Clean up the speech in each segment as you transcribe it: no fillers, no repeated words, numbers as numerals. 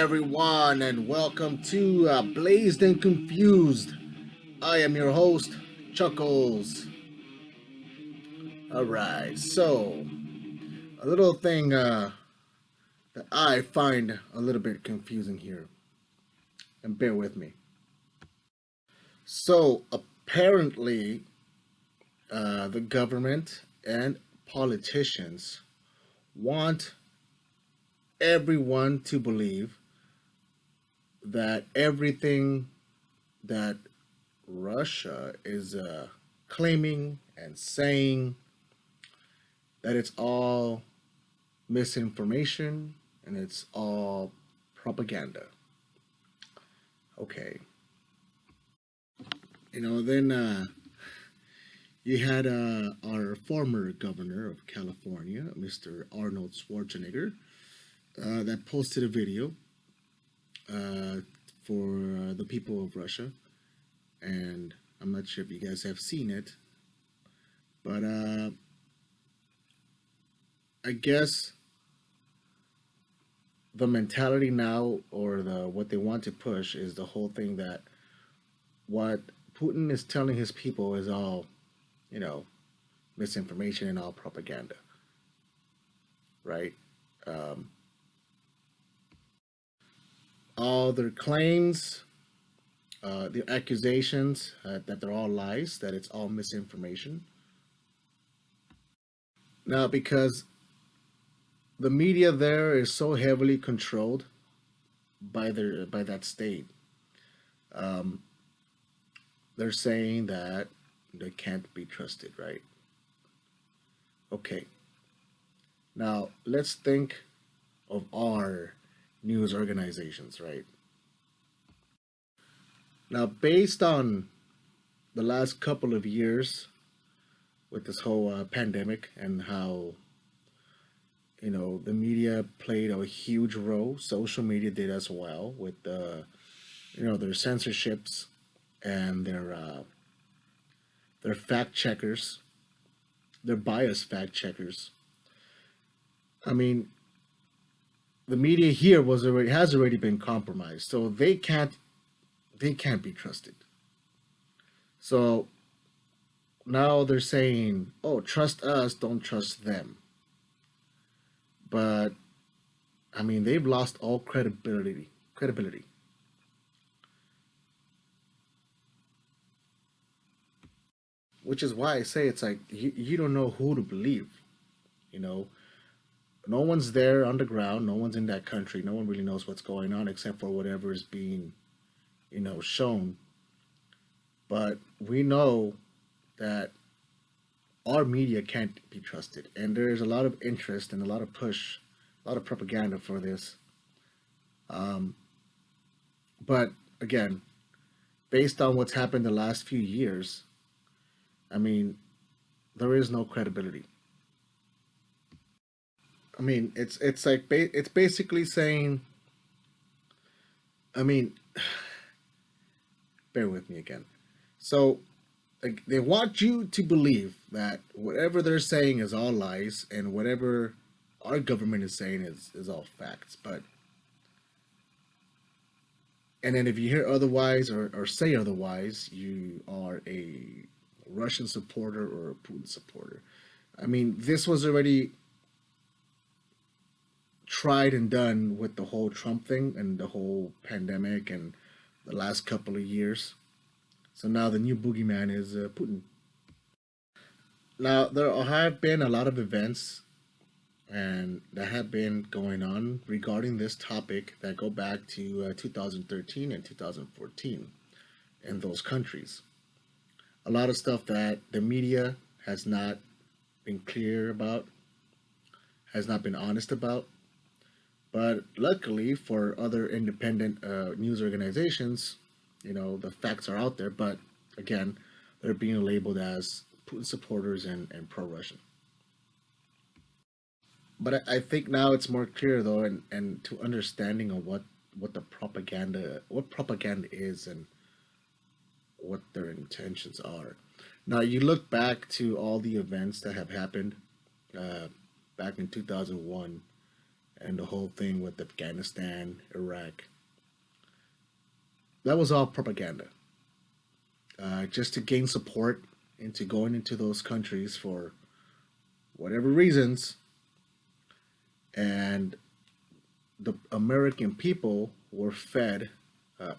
everyone, and welcome to Blazed and Confused. I am your host, Chuckles. Alright, so a little thing that I find a little bit confusing here, and bear with me. So, apparently, the government and politicians want everyone to believe that everything that Russia is claiming and saying that it's all misinformation and it's all propaganda. Okay. Then you had our former governor of California, Mr. Arnold Schwarzenegger, that posted a video uh, for the people of Russia. And I'm not sure if you guys have seen it, but I guess the mentality now, or the what they want to push, is the whole thing that what Putin is telling his people is all, you know, misinformation and all propaganda, right? Um, all their claims, the accusations that they're all lies, that it's all misinformation. Now, because the media there is so heavily controlled by that state, um, they're saying that they can't be trusted, right? Okay, now let's think of our news organizations, right? Now, based on the last couple of years with this whole pandemic and how the media played a huge role, social media did as well with their censorships and their fact checkers, their bias fact checkers. I mean, the media here was already has already been compromised, so they can't be trusted. So now they're saying, "Oh, trust us, don't trust them." But I mean, they've lost all credibility. Credibility, which is why I say it's like you don't know who to believe. You know, no one's there on the ground. No one's in that country. No one really knows what's going on except for whatever is being shown. But we know that our media can't be trusted, and there's a lot of interest and a lot of push, a lot of propaganda for this. Um, but again, based on what's happened the last few years, I mean, there is no credibility. I mean, it's like it's basically saying, I mean, bear with me again. So, like, they want you to believe that whatever they're saying is all lies, and whatever our government is saying is all facts. But and then if you hear otherwise, or say otherwise, you are a Russian supporter or a Putin supporter. I mean, this was already tried and done with the whole Trump thing and the whole pandemic and the last couple of years. So now the new boogeyman is Putin. Now there have been a lot of events and that have been going on regarding this topic that go back to 2013 and 2014 in those countries. A lot of stuff that the media has not been clear about, has not been honest about. But luckily for other independent news organizations, the facts are out there. But again, they're being labeled as Putin supporters and pro-Russian. But I think now it's more clear though, and to understanding of what propaganda is, and what their intentions are. Now you look back to all the events that have happened uh, back in 2001 and the whole thing with Afghanistan, Iraq. That was all propaganda, just to gain support into going into those countries for whatever reasons. And the American people were fed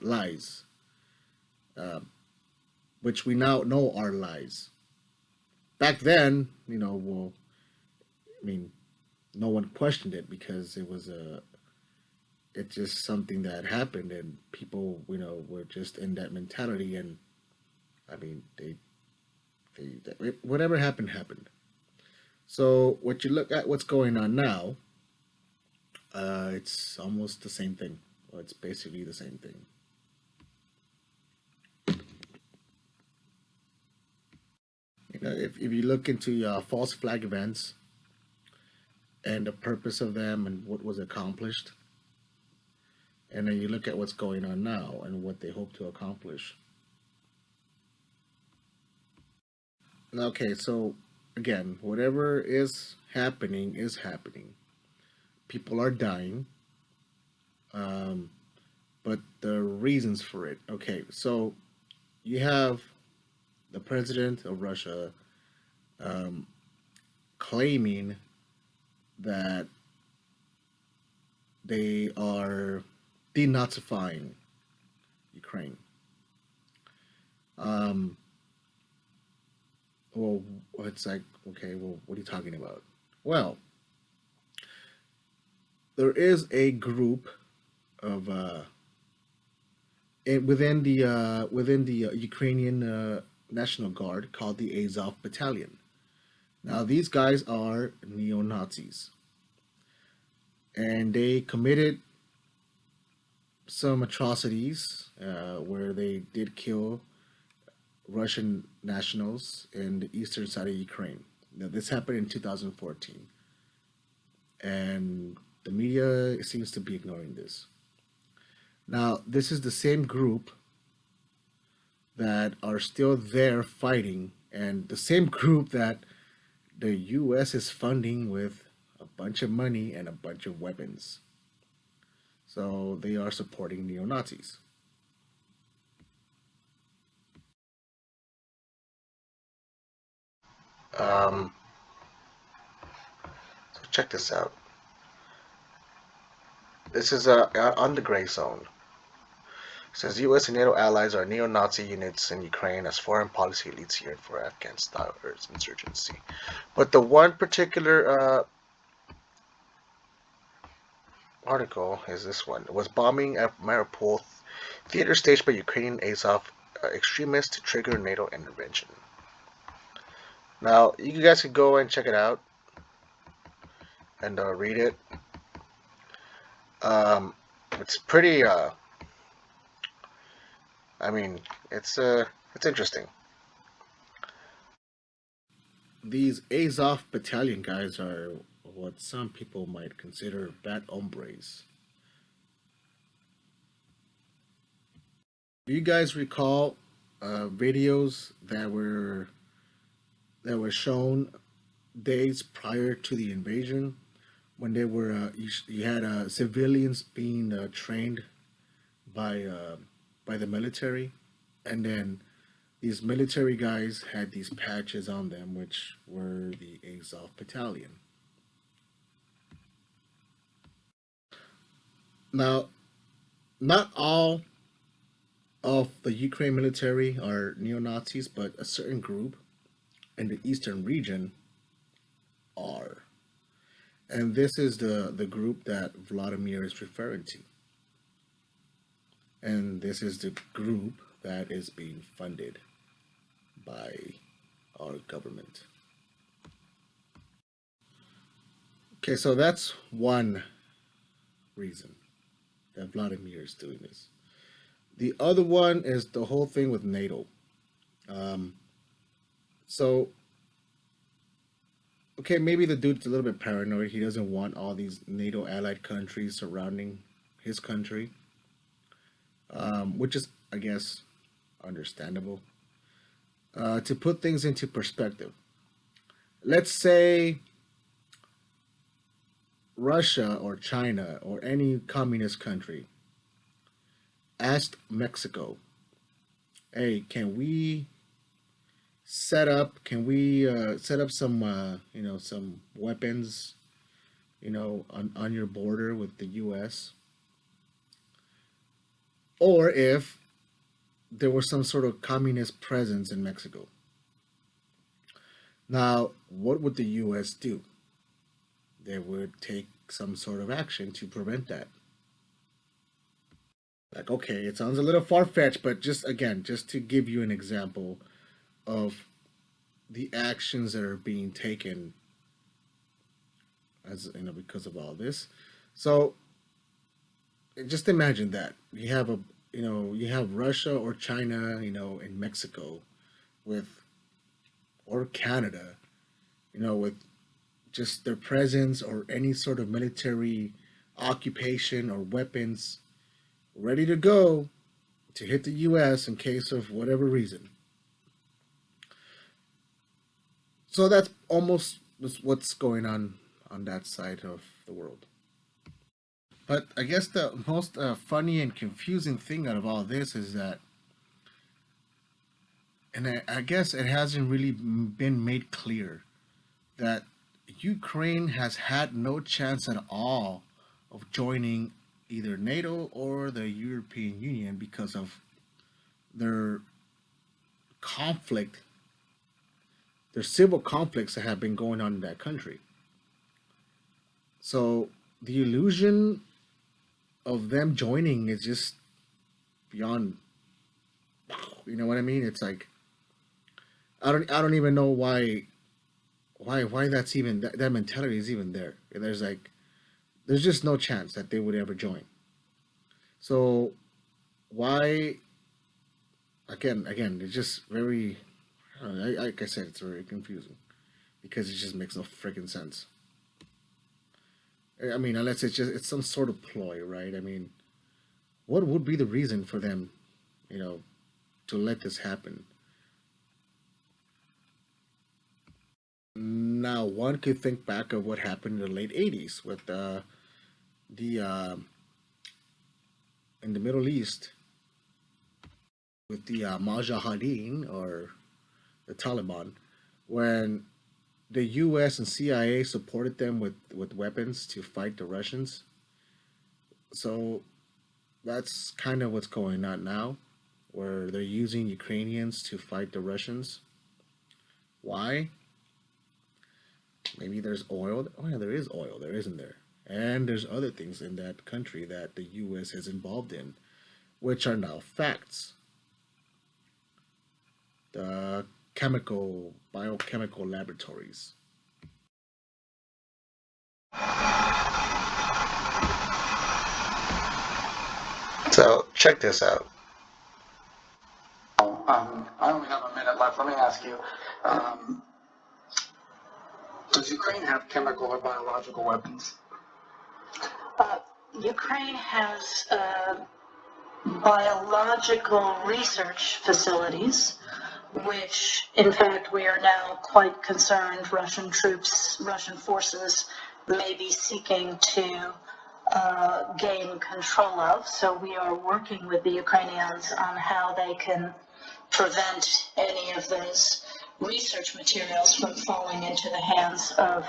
lies, uh, which we now know are lies. Back then, well, I mean, no one questioned it because it's just something that happened, and people, were just in that mentality, and I mean, whatever happened happened. So, what you look at, what's going on now, it's almost the same thing. Well, it's basically the same thing. If you look into false flag events and the purpose of them and what was accomplished, and then you look at what's going on now and what they hope to accomplish. Okay, so again, whatever is happening. People are dying, um, but the reasons for it. Okay, so you have the president of Russia um, claiming that they are denazifying Ukraine. Um, well, it's like, okay, well, what are you talking about? Well, there is a group of within the Ukrainian National Guard called the Azov Battalion. Now, these guys are neo Nazis, and they committed some atrocities where they did kill Russian nationals in the eastern side of Ukraine. Now, this happened in 2014, and the media seems to be ignoring this. Now, this is the same group that are still there fighting, and the same group that the U.S. is funding with a bunch of money and a bunch of weapons. So they are supporting neo Nazis. Um, so check this out. This is on the gray zone. It says U.S. and NATO allies are neo-Nazi units in Ukraine as foreign policy elites yearn for Afghan-style insurgency. But the one particular article is this one. It was bombing at Mariupol theater staged by Ukrainian Azov extremists to trigger NATO intervention. Now, you guys can go and check it out and read it. It's pretty. I mean, it's interesting. These Azov battalion guys are what some people might consider bad hombres. Do you guys recall videos that were shown days prior to the invasion when they were you had civilians being trained by uh, by the military, and then these military guys had these patches on them, which were the Azov Battalion. Now, not all of the Ukraine military are neo Nazis, but a certain group in the eastern region are. And this is the group that Vladimir is referring to. And this is the group that is being funded by our government. Okay, so that's one reason that Vladimir is doing this. The other one is the whole thing with NATO. Um, so, okay, maybe the dude's a little bit paranoid. He doesn't want all these NATO allied countries surrounding his country, which is, I guess, understandable. To put things into perspective, let's say Russia or China or any communist country asked Mexico, "Hey, can we set up some some weapons on your border with the U.S. or if there was some sort of communist presence in Mexico." Now, what would the U.S. do? They would take some sort of action to prevent that. Like, okay, it sounds a little far fetched, but just again, just to give you an example of the actions that are being taken as because of all this. So just imagine that you have Russia or China, in Mexico with or Canada, with just their presence or any sort of military occupation or weapons ready to go to hit the US in case of whatever reason. So that's almost what's going on that side of the world. But I guess the most funny and confusing thing out of all this is that, and I guess it hasn't really been made clear that Ukraine has had no chance at all of joining either NATO or the European Union because of their conflict, their civil conflicts that have been going on in that country. So the illusion of them joining is just beyond. You know what I mean? It's like I don't even know why that's even that mentality is even there. There's just no chance that they would ever join. So why again it's just very like I said, it's very confusing because it just makes no freaking sense. I mean, unless it's some sort of ploy, right? I mean, what would be the reason for them, you know, to let this happen? Now, one could think back of what happened in the late '80s with the in the Middle East with the Mujahideen or the Taliban, when the U.S. and CIA supported them with weapons to fight the Russians. So that's kind of what's going on now, where they're using Ukrainians to fight the Russians. Why? Maybe there's oil. Oh yeah, there is oil. There isn't there? And there's other things in that country that the U.S. is involved in, which are now facts. The biochemical laboratories. So check this out. I only have a minute left. Let me ask you, um, does Ukraine have chemical or biological weapons? Uh, Ukraine has biological research facilities, which, in fact, we are now quite concerned Russian troops, Russian forces may be seeking to gain control of. So we are working with the Ukrainians on how they can prevent any of those research materials from falling into the hands of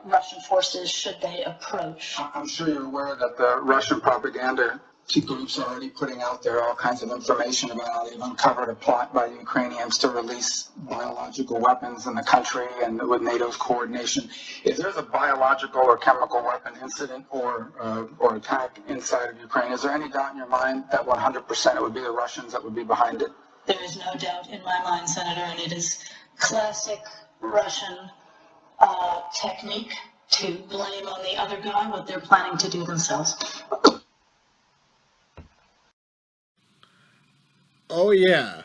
Russian forces should they approach. I'm sure you're aware that the Russian propaganda groups are already putting out there all kinds of information about how they've uncovered a plot by the Ukrainians to release biological weapons in the country and with NATO's coordination. If there's a biological or chemical weapon incident or attack inside of Ukraine, is there any doubt in your mind that 100% it would be the Russians that would be behind it? There is no doubt in my mind, Senator, and it is classic Russian technique to blame on the other guy what they're planning to do themselves. Oh yeah,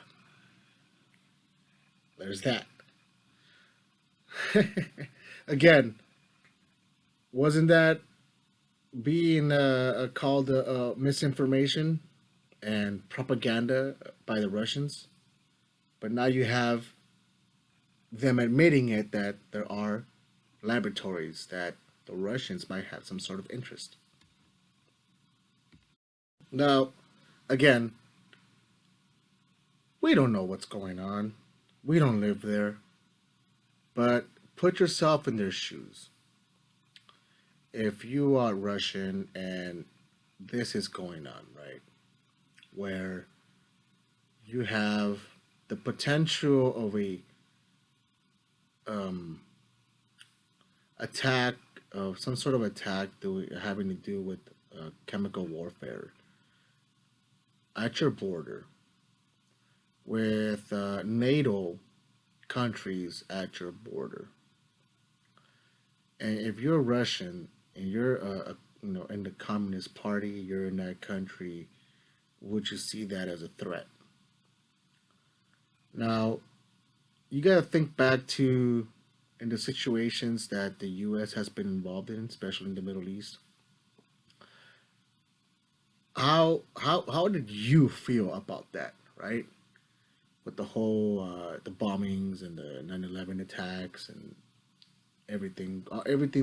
there's that. Again, wasn't that being called misinformation and propaganda by the Russians? But now you have them admitting it that there are laboratories that the Russians might have some sort of interest. Now, again, we don't know what's going on. We don't live there. But put yourself in their shoes. If you are Russian and this is going on, right? Where you have the potential of a um, attack of some sort of attack having to do with chemical warfare at your border with NATO countries at your border. And if you're Russian and you're in the Communist Party, you're in that country, would you see that as a threat? Now, you got to think back to in the situations that the U.S. has been involved in, especially in the Middle East. How did you feel about that, right? With the whole the bombings and the 9/11 attacks and everything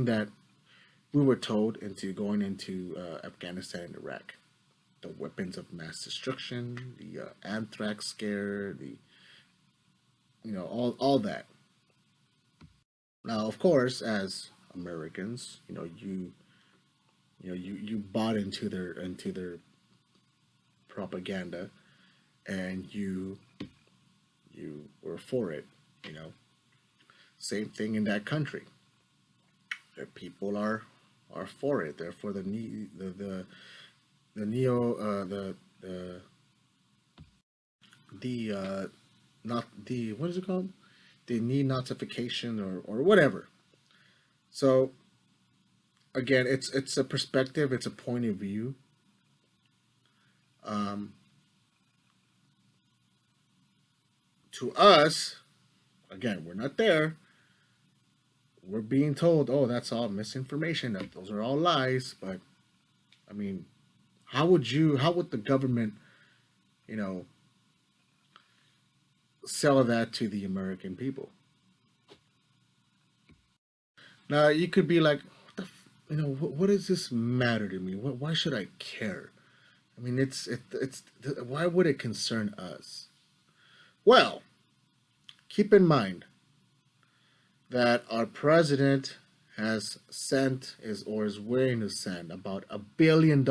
that we were told into going into Afghanistan and Iraq, the weapons of mass destruction, the anthrax scare, the all that. Now, of course, as Americans, you bought into their propaganda, and you were for it. You know, same thing in that country. Their people are for it. They're for the neo the not the what is it called? The need notification or whatever. So again, it's a perspective, it's a point of view. Um, to us, again, we're not there. We're being told, oh, that's all misinformation. That those are all lies. But I mean, how would the government, you know, sell that to the American people? Now you could be like, what does this matter to me? Why should I care? I mean, why would it concern us? Well, keep in mind that our president has sent is or is willing to send about $1 billion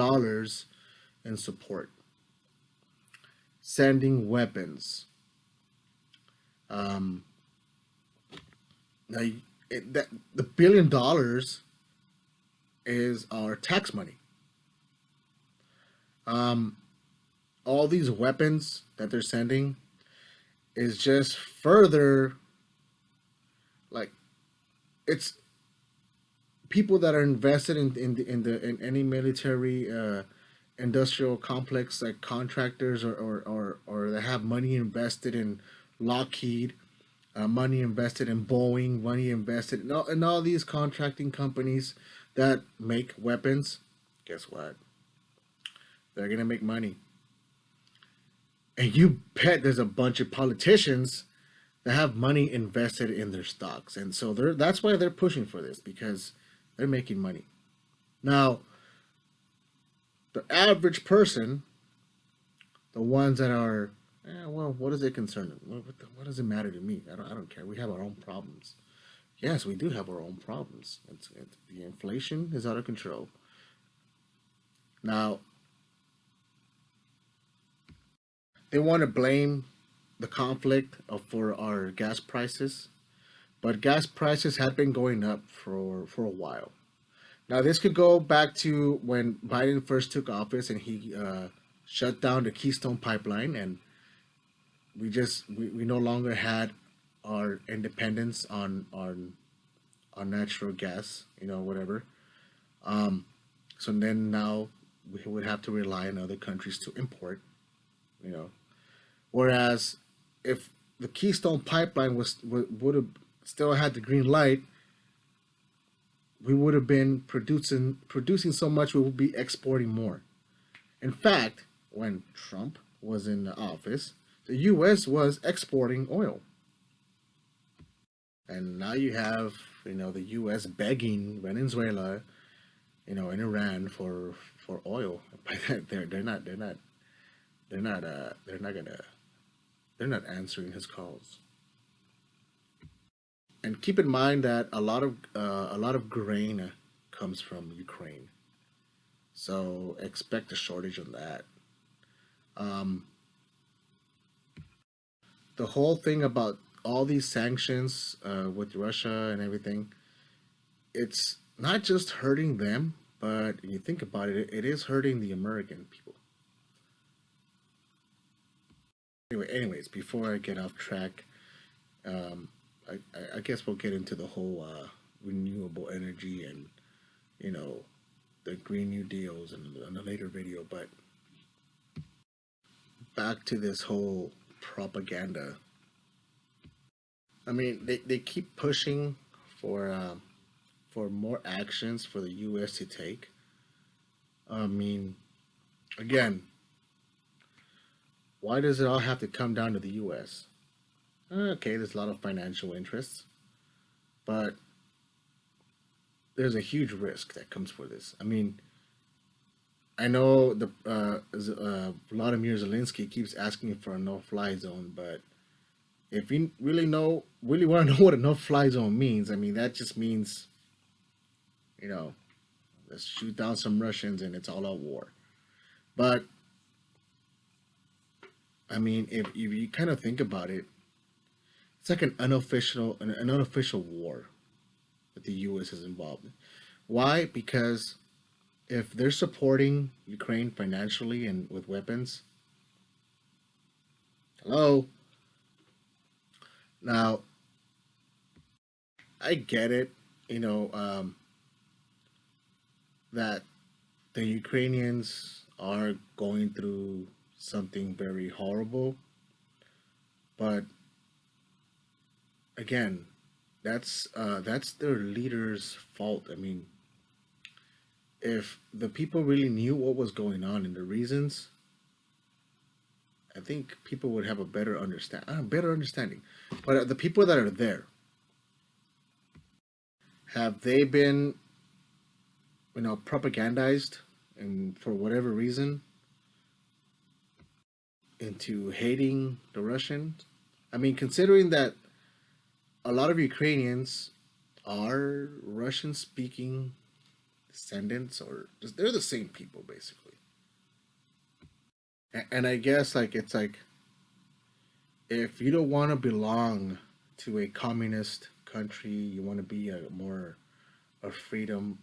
in support, sending weapons. Um, now, that the $1 billion is our tax money. Um, all these weapons that they're sending is just further like it's people that are invested in any military industrial complex like contractors or that have money invested in Lockheed, money invested in Boeing, money invested in all these contracting companies that make weapons. Guess what? They're gonna make money, and you bet there's a bunch of politicians that have money invested in their stocks, and so that's why they're pushing for this because they're making money. Now, the average person, the ones that are, well, what does it concern them? What does it matter to me? I don't care. We have our own problems. Yes, we do have our own problems. The inflation is out of control. Now, they want to blame the conflict for our gas prices, but gas prices have been going up for a while. Now, this could go back to when Biden first took office and he shut down the Keystone Pipeline, and we no longer had our independence on natural gas, whatever. Um, so then now we would have to rely on other countries to import, you know. Whereas if the Keystone Pipeline would have still had the green light, we would have been producing so much we would be exporting more. In fact, when Trump was in the office, the U.S. was exporting oil, and now you have the U.S. begging Venezuela, and Iran for oil. By that, they're not answering his calls. And keep in mind that a lot of grain comes from Ukraine, so expect a shortage on that. Um, the whole thing about all these sanctions with Russia and everything, it's not just hurting them, but when you think about it, it is hurting the American people. Anyways, before I get off track, um, I guess we'll get into the whole renewable energy and you know the Green New Deals in a later video. But back to this whole propaganda. I mean, they keep pushing for um, for more actions for the U.S. to take. I mean, again, why does it all have to come down to the U.S.? Okay, there's a lot of financial interests, but there's a huge risk that comes for this. I mean, I know Vladimir Zelensky keeps asking for a no-fly zone, but if you really want to know what a no-fly zone means, I mean that just means you know let's shoot down some Russians and it's all out war. But I mean, if you kind of think about it, it's like an unofficial war that the U.S. is involved in. Why? Because if they're supporting Ukraine financially and with weapons, hello. Now I get it, you know, that the Ukrainians are going through something very horrible, but again, that's their leaders' fault. I mean, if the people really knew what was going on and the reasons, I think people would have a better understanding. But the people that are there, have they been, propagandized, and for whatever reason, into hating the Russians? I mean, considering that a lot of Ukrainians are Russian-speaking descendants, or they're the same people basically. And I guess like it's like if you don't want to belong to a communist country, you want to be a more a freedom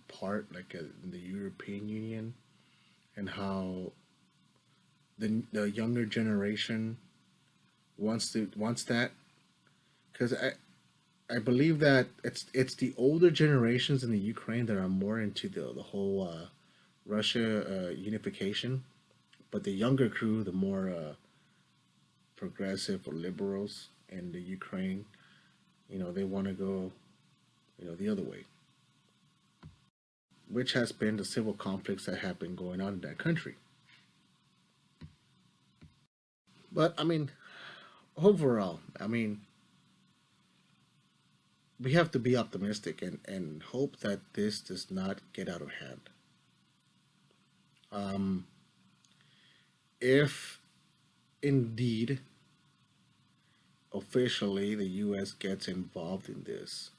part, like in the European Union, and how the younger generation wants that, because I believe that it's the older generations in the Ukraine that are more into the whole Russia unification, but the younger crew, the more progressive or liberals in the Ukraine, they want to go, the other way, which has been the civil conflicts that have been going on in that country. But I mean, overall, I mean, we have to be optimistic and hope that this does not get out of hand. Um, if indeed officially the U.S. gets involved in this,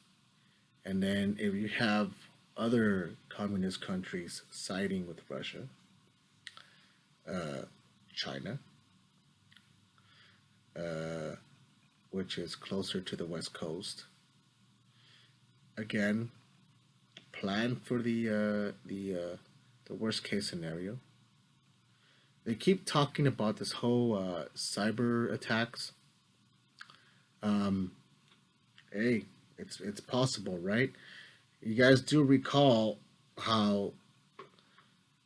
and then if you have other communist countries siding with Russia, uh, China, uh, which is closer to the West Coast, again, plan for the worst case scenario. They keep talking about this whole cyber attacks. Um, hey, it's possible, right? You guys do recall how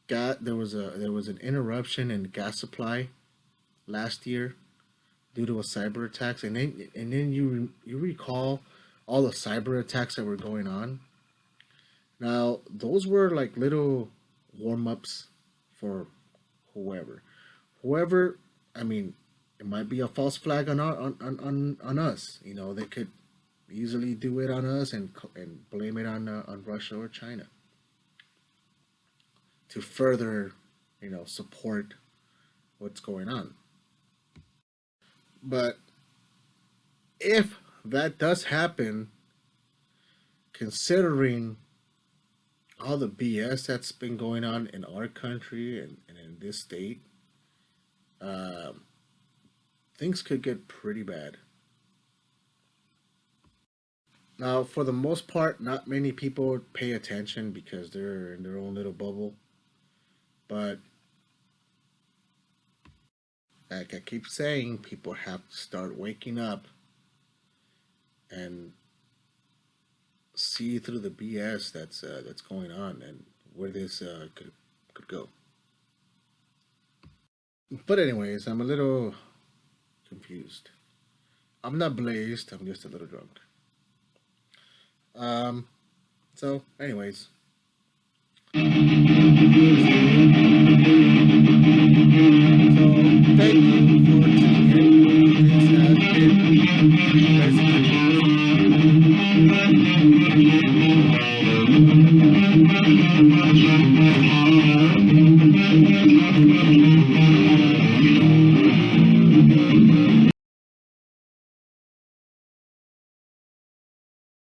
there was an interruption in gas supply last year due to a cyber attacks, and then you recall all the cyber attacks that were going on. Now those were like little warm ups for whoever, whoever. I mean, it might be a false flag on our on us. They could. easily do it on us and blame it on Russia or China to further, support what's going on. But if that does happen, considering all the BS that's been going on in our country and in this state, um, things could get pretty bad. Now, for the most part, not many people pay attention because they're in their own little bubble. But like I keep saying, people have to start waking up and see through the BS that's going on and where this could go. But anyways, I'm a little confused. I'm not blazed. I'm just a little drunk. Um. So, anyways, so thank you for tuning in. This has been Resident News.